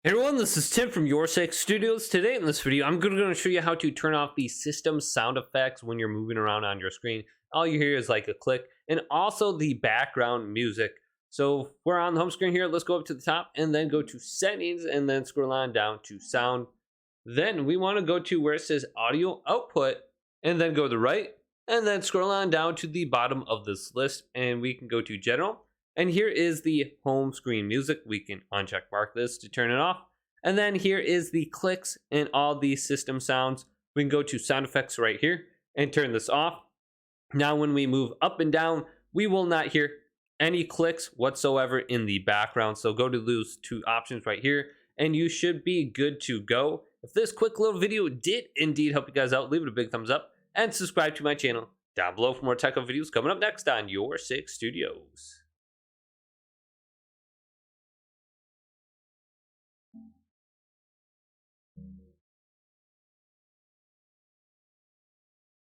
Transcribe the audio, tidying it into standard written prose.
Hey everyone, this is Tim from YourSix Studios. Today in this video, I'm going to show you how to turn off the system sound effects when you're moving around on your screen. All you hear is like a click and also the background music. So we're on the home screen here. Let's go up to the top and then go to settings and then scroll on down to sound. Then we want to go to where it says audio output and then go to the right and then scroll on down to the bottom of this list and we can go to general. And here is the home screen music. We can uncheck mark this to turn it off. And then here is the clicks and all the system sounds. We can go to sound effects right here and turn this off. Now when we move up and down, we will not hear any clicks whatsoever in the background. So go to those two options right here and you should be good to go. If this quick little video did indeed help you guys out, leave it a big thumbs up and subscribe to my channel down below for more tech videos coming up next on YourSix Studios.